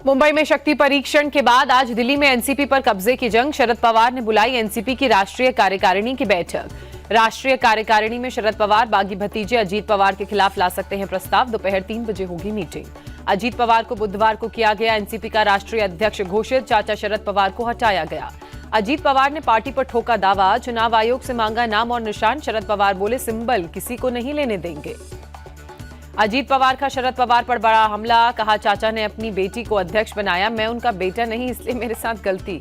मुंबई में शक्ति परीक्षण के बाद आज दिल्ली में एनसीपी पर कब्जे की जंग। शरद पवार ने बुलाई एनसीपी की राष्ट्रीय कार्यकारिणी की बैठक। राष्ट्रीय कार्यकारिणी में शरद पवार बागी भतीजे अजीत पवार के खिलाफ ला सकते हैं प्रस्ताव। दोपहर 3 बजे होगी मीटिंग। अजीत पवार को बुधवार को किया गया एनसीपी का राष्ट्रीय अध्यक्ष घोषित। चाचा शरद पवार को हटाया गया। अजीत पवार ने पार्टी पर ठोका दावा। चुनाव आयोग से मांगा नाम और निशान। शरद पवार बोले सिंबल किसी को नहीं लेने देंगे। अजीत पवार का शरद पवार पर बड़ा हमला। कहा चाचा ने अपनी बेटी को अध्यक्ष बनाया, मैं उनका बेटा नहीं, इसलिए मेरे साथ गलती।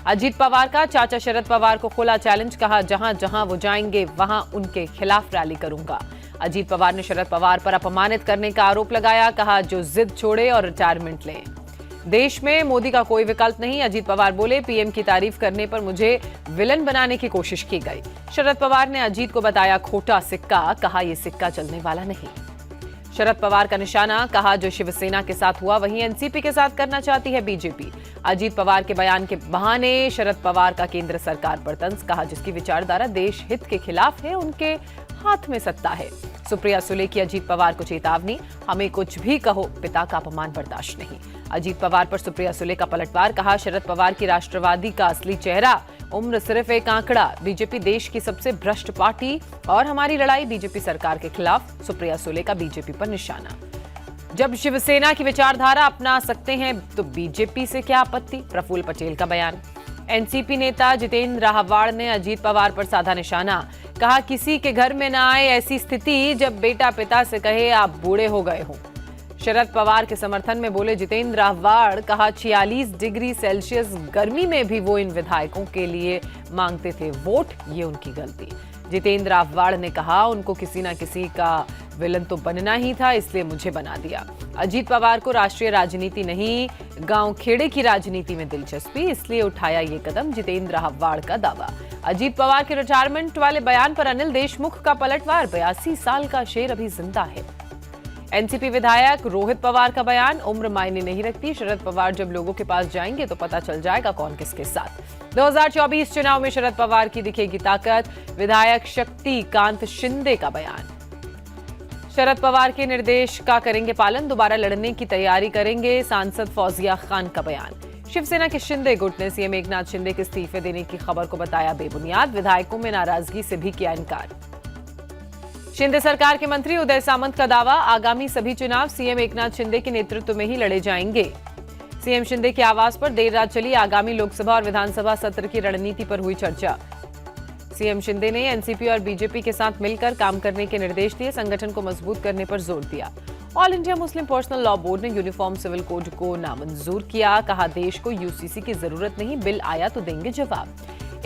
अजीत पवार का चाचा शरद पवार को खोला चैलेंज। कहा जहां जहां वो जाएंगे वहां उनके खिलाफ रैली करूंगा। अजीत पवार ने शरद पवार पर अपमानित करने का आरोप लगाया। कहा जो जिद छोड़े और रिटायरमेंट लें। देश में मोदी का कोई विकल्प नहीं। अजीत पवार बोले पीएम की तारीफ करने पर मुझे विलन बनाने की कोशिश की गई। शरद पवार ने अजीत को बताया खोटा सिक्का। कहा यह सिक्का चलने वाला नहीं। शरद पवार का निशाना। कहा जो शिवसेना के साथ हुआ वहीं एनसीपी के साथ करना चाहती है बीजेपी। अजीत पवार के बयान के बहाने शरद पवार का केंद्र सरकार पर तंज। कहा जिसकी विचारधारा देश हित के खिलाफ है उनके हाथ में सत्ता है। सुप्रिया सुले की अजीत पवार को चेतावनी। हमें कुछ भी कहो, पिता का अपमान बर्दाश्त नहीं। अजीत पवार पर सुप्रिया सुले का पलटवार। कहा शरद पवार की राष्ट्रवादी का असली चेहरा, उम्र सिर्फ एक आंकड़ा। बीजेपी देश की सबसे भ्रष्ट पार्टी और हमारी लड़ाई बीजेपी सरकार के खिलाफ। सुप्रिया सुले का बीजेपी पर निशाना। जब शिवसेना की विचारधारा अपना सकते हैं तो बीजेपी से क्या आपत्ति। प्रफुल्ल पटेल का बयान। एनसीपी नेता जितेंद्र राहवाड़ ने अजीत पवार पर साधा निशाना। कहा किसी के घर में न आए ऐसी स्थिति जब बेटा पिता से कहे आप बूढ़े हो गए हो। शरद पवार के समर्थन में बोले जितेंद्र राहवाड़। कहा 46 डिग्री सेल्सियस गर्मी में भी वो इन विधायकों के लिए मांगते थे वोट, ये उनकी गलती। जितेंद्र राहवाड़ ने कहा उनको किसी न किसी का विलन तो बनना ही था, इसलिए मुझे बना दिया। अजीत पवार को राष्ट्रीय राजनीति नहीं गांव खेड़े की राजनीति में दिलचस्पी, इसलिए उठाया ये कदम। जितेंद्र राहवाड़ का दावा। अजीत पवार के रिटायरमेंट वाले बयान पर अनिल देशमुख का पलटवार। 82 साल का शेर अभी जिंदा है। एनसीपी विधायक रोहित पवार का बयान। उम्र मायने नहीं रखती। शरद पवार जब लोगों के पास जाएंगे तो पता चल जाएगा कौन किसके साथ। 2024 चुनाव में शरद पवार की दिखेगी ताकत। विधायक शक्तिकांत शिंदे का बयान। शरद पवार के निर्देश का करेंगे पालन, दोबारा लड़ने की तैयारी करेंगे। सांसद फौजिया खान का बयान। शिवसेना के शिंदे गुट ने सीएम एकनाथ शिंदे के इस्तीफे देने की खबर को बताया बेबुनियाद। विधायकों में नाराजगी से भी किया इनकार। शिंदे सरकार के मंत्री उदय सामंत का दावा। आगामी सभी चुनाव सीएम एकनाथ शिंदे के नेतृत्व में ही लड़े जाएंगे। सीएम शिंदे के आवास पर देर रात चली आगामी लोकसभा और विधानसभा सत्र की रणनीति पर हुई चर्चा। सीएम शिंदे ने एनसीपी और बीजेपी के साथ मिलकर काम करने के निर्देश दिए। संगठन को मजबूत करने पर जोर दिया। All India Muslim personal law board ने यूनिफॉर्म सिविल कोड को नामंजूर किया। कहा देश को यूसीसी की जरूरत नहीं, बिल आया तो देंगे जवाब।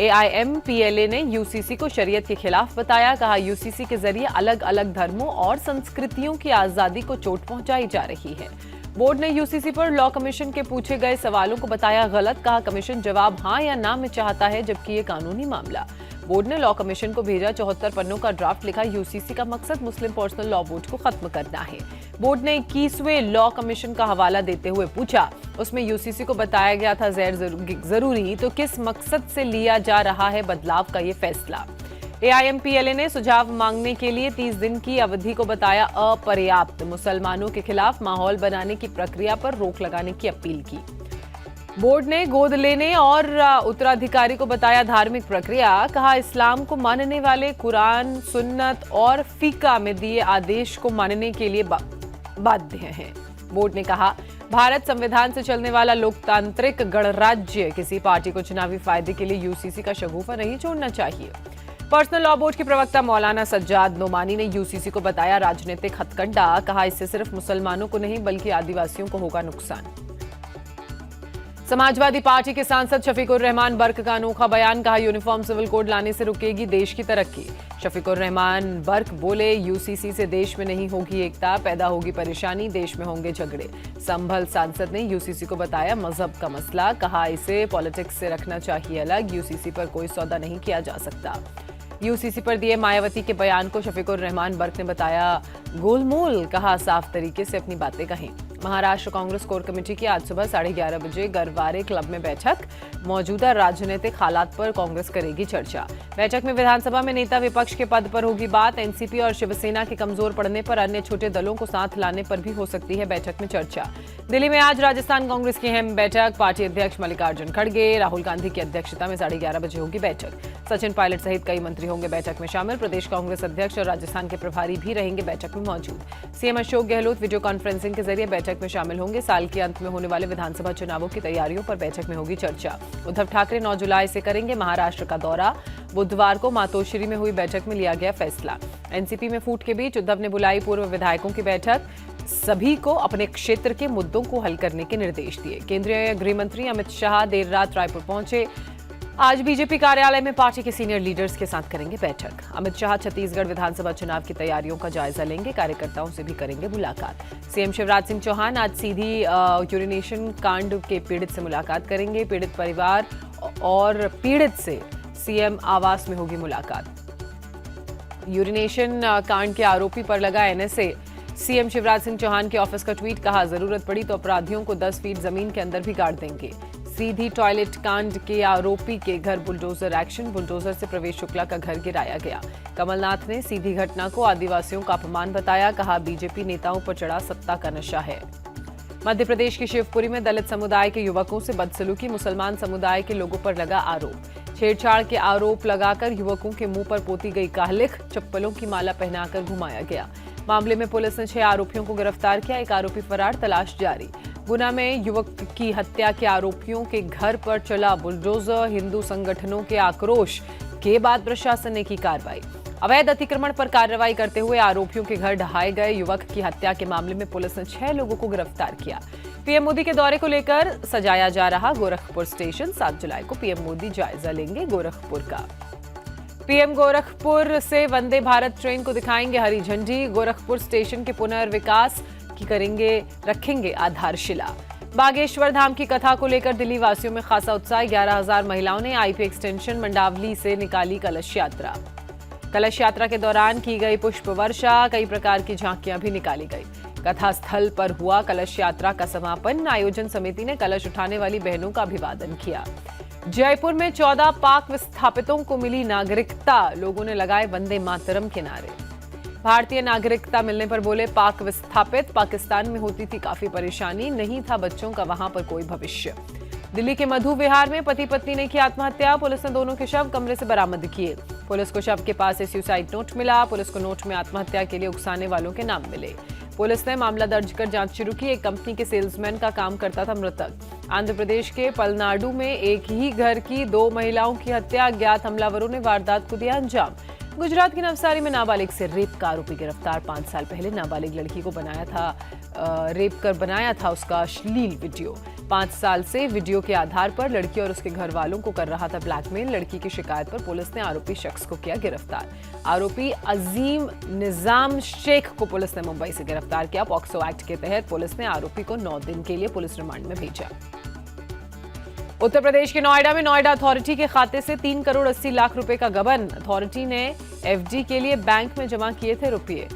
एआईएमपीएलए ने यूसीसी को शरीयत के खिलाफ बताया। कहा यूसीसी के जरिए अलग अलग धर्मों और संस्कृतियों की आजादी को चोट पहुंचाई जा रही है। बोर्ड ने यूसीसी पर लॉ कमीशन के पूछे गए सवालों को बताया गलत। कहा कमीशन जवाब हां या ना में चाहता है, जबकि ये कानूनी मामला। बोर्ड ने लॉ कमीशन को भेजा 74 पन्नों का ड्राफ्ट लिखा। यूसीसी का मकसद मुस्लिम पर्सनल लॉ बोर्ड को खत्म करना है। बोर्ड ने 21वें लॉ कमीशन का हवाला देते हुए पूछा उसमें यूसीसी को बताया गया था गैर जरूरी, तो किस मकसद से लिया जा रहा है बदलाव का ये फैसला। एआईएमपीएलए ने सुझाव मांगने के लिए 30 दिन की अवधि को बताया अपर्याप्त। मुसलमानों के खिलाफ माहौल बनाने की प्रक्रिया पर रोक लगाने की अपील की। बोर्ड ने गोद लेने और उत्तराधिकारी को बताया धार्मिक प्रक्रिया। कहा इस्लाम को मानने वाले कुरान, सुन्नत और फीका में दिए आदेश को मानने के लिए बाध्य हैं। बोर्ड ने कहा भारत संविधान से चलने वाला लोकतांत्रिक गणराज्य, किसी पार्टी को चुनावी फायदे के लिए यूसीसी का शगुफा नहीं छोड़ना चाहिए। पर्सनल लॉ बोर्ड के प्रवक्ता मौलाना सज्जाद नोमानी ने यूसीसी को बताया राजनीतिक हथकंडा। कहा इससे सिर्फ मुसलमानों को नहीं बल्कि आदिवासियों को होगा नुकसान। समाजवादी पार्टी के सांसद शफीकुर रहमान बर्क का अनोखा बयान। कहा यूनिफॉर्म सिविल कोड लाने से रुकेगी देश की तरक्की। शफीकुर रहमान बर्क बोले यूसीसी से देश में नहीं होगी एकता, पैदा होगी परेशानी, देश में होंगे झगड़े। संभल सांसद ने यूसीसी को बताया मजहब का मसला। कहा इसे पॉलिटिक्स से रखना चाहिए अलग, यूसीसी पर कोई सौदा नहीं किया जा सकता। यूसीसी पर दिए मायावती के बयान को शफीकुर रहमान बर्क ने बताया गोलमोल। कहा साफ तरीके से अपनी बातें कहें। महाराष्ट्र कांग्रेस कोर कमेटी की आज सुबह 11:30 बजे गरवारे क्लब में बैठक। मौजूदा राजनीतिक हालात पर कांग्रेस करेगी चर्चा। बैठक में विधानसभा में नेता विपक्ष के पद पर होगी बात। एनसीपी और शिवसेना के कमजोर पड़ने पर अन्य छोटे दलों को साथ लाने पर भी हो सकती है बैठक में चर्चा। दिल्ली में आज राजस्थान कांग्रेस की अहम बैठक। पार्टी अध्यक्ष मल्लिकार्जुन खड़गे, राहुल गांधी की अध्यक्षता में 11:30 बजे होगी बैठक। सचिन पायलट सहित कई मंत्री होंगे बैठक में शामिल। प्रदेश कांग्रेस अध्यक्ष और राजस्थान के प्रभारी भी रहेंगे बैठक में मौजूद। CM Ashok Gehlot video conferencing के जरिए बैठक में शामिल होंगे। साल के अंत में होने वाले विधानसभा चुनावों की तैयारियों पर बैठक में होगी चर्चा। उद्धव ठाकरे 9 जुलाई से करेंगे महाराष्ट्र का दौरा। बुधवार को मातोश्री में हुई बैठक में लिया गया फैसला। एनसीपी में फूट के बीच उद्धव ने बुलाई पूर्व विधायकों की बैठक। सभी को अपने क्षेत्र के मुद्दों को हल करने के निर्देश दिए। केंद्रीय गृह मंत्री अमित शाह देर रात रायपुर पहुंचे। आज बीजेपी कार्यालय में पार्टी के सीनियर लीडर्स के साथ करेंगे बैठक। अमित शाह छत्तीसगढ़ विधानसभा चुनाव की तैयारियों का जायजा लेंगे। कार्यकर्ताओं से भी करेंगे मुलाकात। सीएम शिवराज सिंह चौहान आज सीधी यूरिनेशन कांड के पीड़ित से मुलाकात करेंगे। पीड़ित परिवार और पीड़ित से सीएम आवास में होगी मुलाकात। यूरिनेशन कांड के आरोपी पर लगा एनएसए। सीएम शिवराज सिंह चौहान के ऑफिस का ट्वीट, कहा जरूरत पड़ी तो अपराधियों को 10 फीट जमीन के अंदर भी गाड़ देंगे। सीधी टॉयलेट कांड के आरोपी के घर बुलडोजर एक्शन। बुलडोजर से प्रवेश शुक्ला का घर गिराया गया। कमलनाथ ने सीधी घटना को आदिवासियों का अपमान बताया। कहा बीजेपी नेताओं पर चढ़ा सत्ता का नशा है। मध्य प्रदेश की शिवपुरी में दलित समुदाय के युवकों से बदसलूकी। मुसलमान समुदाय के लोगों पर लगा आरोप। छेड़छाड़ के आरोप लगाकर युवकों के मुंह पर पोती गई कालिख। चप्पलों की माला पहनाकर घुमाया गया। मामले में पुलिस ने 6 आरोपियों को गिरफ्तार किया। एक आरोपी फरार, तलाश जारी। गुना में युवक की हत्या के आरोपियों के घर पर चला बुलडोजर। हिंदू संगठनों के आक्रोश के बाद प्रशासन ने की कार्रवाई। अवैध अतिक्रमण पर कार्रवाई करते हुए आरोपियों के घर ढहाए गए। युवक की हत्या के मामले में पुलिस ने 6 लोगों को गिरफ्तार किया। पीएम मोदी के दौरे को लेकर सजाया जा रहा गोरखपुर स्टेशन। 7 जुलाई को पीएम मोदी जायजा लेंगे गोरखपुर का। पीएम गोरखपुर से वंदे भारत ट्रेन को दिखाएंगे हरी झंडी। गोरखपुर स्टेशन के पुनर्विकास की रखेंगे आधारशिला। बागेश्वर धाम की कथा को लेकर दिल्ली वासियों में खासा उत्साह। 11,000 महिलाओं ने आईपी एक्सटेंशन मंडावली से निकाली कलश यात्रा। कलश यात्रा के दौरान की गई पुष्प वर्षा। कई प्रकार की झांकियां भी निकाली गई। कथा स्थल पर हुआ कलश यात्रा का समापन। आयोजन समिति ने कलश उठाने वाली बहनों का अभिवादन किया। जयपुर में 14 पाक विस्थापितों को मिली नागरिकता। लोगों ने लगाए वंदे मातरम के नारे। भारतीय नागरिकता मिलने पर बोले पाक विस्थापित, पाकिस्तान में होती थी काफी परेशानी, नहीं था बच्चों का वहां पर कोई भविष्य। दिल्ली के मधु विहार में पति पत्नी ने की आत्महत्या। पुलिस ने दोनों के शव कमरे से बरामद किए। पुलिस को शव के पास से सुसाइड नोट मिला। पुलिस को नोट में आत्महत्या के लिए उकसाने वालों के नाम मिले। पुलिस ने मामला दर्ज कर जांच शुरू की। एक कंपनी के सेल्समैन का काम करता था मृतक। आंध्र प्रदेश के पलनाडु में एक ही घर की 2 महिलाओं की हत्या। अज्ञात हमलावरों ने वारदात को दिया अंजाम। गुजरात की नवसारी में नाबालिग से रेप का आरोपी गिरफ्तार। 5 साल पहले नाबालिग लड़की को रेप कर बनाया था उसका अश्लील वीडियो। 5 साल से वीडियो के आधार पर लड़की और उसके घर वालों को कर रहा था ब्लैकमेल। लड़की की शिकायत पर पुलिस ने आरोपी शख्स को किया गिरफ्तार। आरोपी अजीम निजाम शेख को पुलिस ने मुंबई से गिरफ्तार किया। पॉक्सो एक्ट के तहत पुलिस ने आरोपी को 9 दिन के लिए पुलिस रिमांड में भेजा। उत्तर प्रदेश के नोएडा में नोएडा अथॉरिटी के खाते से 3 करोड़ 80 लाख रुपए का गबन। अथॉरिटी ने एफडी के लिए बैंक में जमा किए थे रुपये।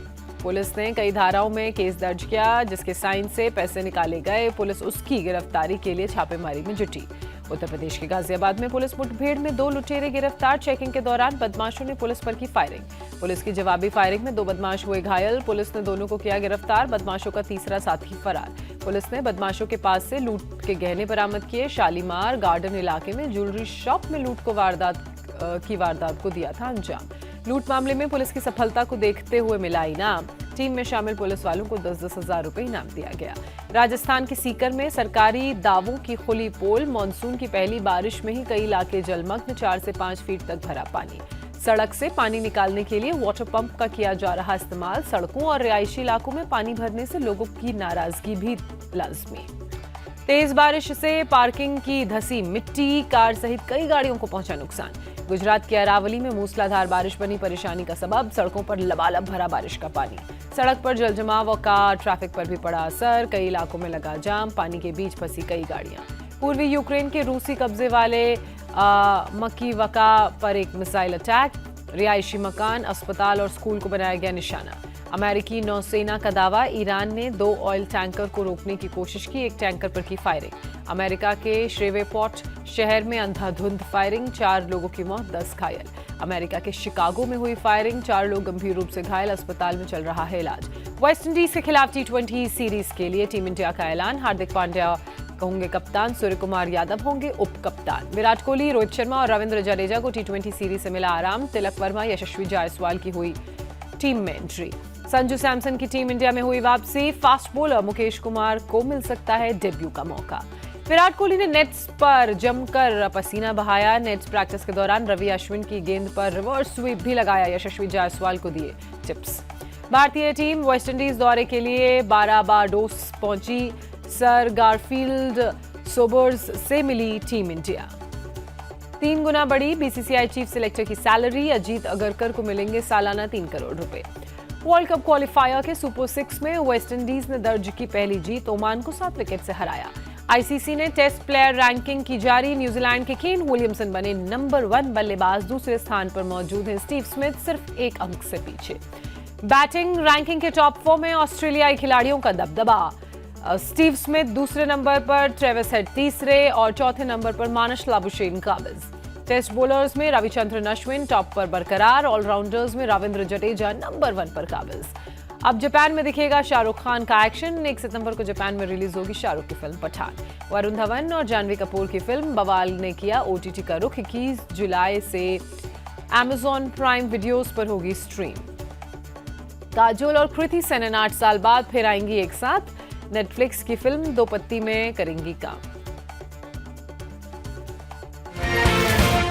पुलिस ने कई धाराओं में केस दर्ज किया, जिसके साइन से पैसे निकाले गए। पुलिस उसकी गिरफ्तारी के लिए छापेमारी में जुटी। उत्तर प्रदेश के गाजियाबाद में पुलिस मुठभेड़ में 2 लुटेरे गिरफ्तार। चेकिंग के दौरान बदमाशों ने पुलिस पर की फायरिंग। पुलिस की जवाबी फायरिंग में 2 बदमाश हुए घायल। पुलिस ने दोनों को किया गिरफ्तार। बदमाशों का तीसरा साथी फरार। पुलिस ने बदमाशों के पास से लूट के गहने बरामद किए। शालीमार गार्डन इलाके में ज्वेलरी शॉप में लूट को वारदात को दिया था अंजाम। लूट मामले में पुलिस की सफलता को देखते हुए मिला इनाम। टीम में शामिल पुलिस वालों को 10-10 हजार रुपए इनाम दिया गया। राजस्थान के सीकर में सरकारी दावों की खुली पोल। मानसून की पहली बारिश में ही कई इलाके जलमग्न। 4 से 5 फीट तक भरा पानी। सड़क से पानी निकालने के लिए वाटर पंप का किया जा रहा इस्तेमाल। सड़कों और रिहायशी इलाकों में पानी भरने से लोगों की नाराजगी भी लाजमी। तेज बारिश से पार्किंग की धसी मिट्टी। कार सहित कई गाड़ियों को पहुंचा नुकसान। गुजरात के अरावली में मूसलाधार बारिश बनी परेशानी का सबब। सड़कों पर लबालब भरा बारिश का पानी। सड़क पर जलजमाव का ट्रैफिक पर भी पड़ा असर। कई इलाकों में लगा जाम। पानी के बीच फंसी कई गाड़ियां। पूर्वी यूक्रेन के रूसी कब्जे वाले मकीवका पर एक मिसाइल अटैक। रिहायशी मकान, अस्पताल और स्कूल को बनाया गया निशाना। अमेरिकी नौसेना का दावा, ईरान ने 2 ऑयल टैंकर को रोकने की कोशिश की, एक टैंकर पर की फायरिंग। अमेरिका के श्रेवेपोर्ट शहर में अंधाधुंध फायरिंग, 4 लोगों की मौत, 10 घायल। अमेरिका के शिकागो में हुई फायरिंग, 4 लोग गंभीर रूप से घायल, अस्पताल में चल रहा है इलाज। वेस्टइंडीज के खिलाफ T20 सीरीज के लिए टीम इंडिया का ऐलान, हार्दिक पांड्या होंगे कप्तान, सूर्य कुमार यादव होंगे उप कप्तान। विराट कोहली, रोहित शर्मा और रविंद्र जडेजा को T20 सीरीज से मिला आराम, तिलक वर्मा, यशस्वी जायसवाल की हुई टीम में एंट्री। संजू सैमसन की टीम इंडिया में हुई वापसी, फास्ट बॉलर मुकेश कुमार को मिल सकता है डेब्यू का मौका। विराट कोहली ने नेट्स पर जमकर पसीना बहाया, नेट्स प्रैक्टिस के दौरान रवि अश्विन की गेंद पर रिवर्स स्वीप भी लगाया, यशस्वी जायसवाल को दिए टिप्स। भारतीय टीम वेस्टइंडीज दौरे के लिए बाराबाडोस पहुंची, सर गारफील्ड सोबर्स से मिली टीम इंडिया। 3 गुना बढ़ी बीसीसीआई चीफ सिलेक्टर की सैलरी, अजीत अगरकर को मिलेंगे सालाना 3 करोड़ रुपए। वर्ल्ड कप क्वालिफायर के सुपर 6 में वेस्टइंडीज ने दर्ज की पहली जीत, ओमान को 7 विकेट से हराया। आईसीसी ने टेस्ट प्लेयर रैंकिंग की जारी, न्यूजीलैंड के केन विलियमसन बने नंबर 1 बल्लेबाज, दूसरे स्थान पर मौजूद हैं स्टीव स्मिथ सिर्फ 1 अंक से पीछे। बैटिंग रैंकिंग के टॉप 4 में ऑस्ट्रेलियाई खिलाड़ियों का दबदबा, स्टीव स्मिथ दूसरे नंबर पर, ट्रेविस हेड तीसरे और चौथे नंबर पर मानस लाबुशेन काबिज। टेस्ट बॉलर्स में रविचंद्रन अश्विन टॉप पर बरकरार, ऑलराउंडर्स में रविंद्र जडेजा नंबर 1 पर काबिज। अब जापान में दिखेगा शाहरुख खान का एक्शन, 1 सितंबर को जापान में रिलीज होगी शाहरुख की फिल्म पठान। वरुण धवन और जानवी कपूर की फिल्म बवाल ने किया ओटीटी का रुख, 21 जुलाई से Amazon प्राइम वीडियोस पर होगी स्ट्रीम। काजोल और कृति सेनन 8 साल बाद फिर आएंगी एक साथ, नेटफ्लिक्स की फिल्म दो पत्ती में करेंगी काम।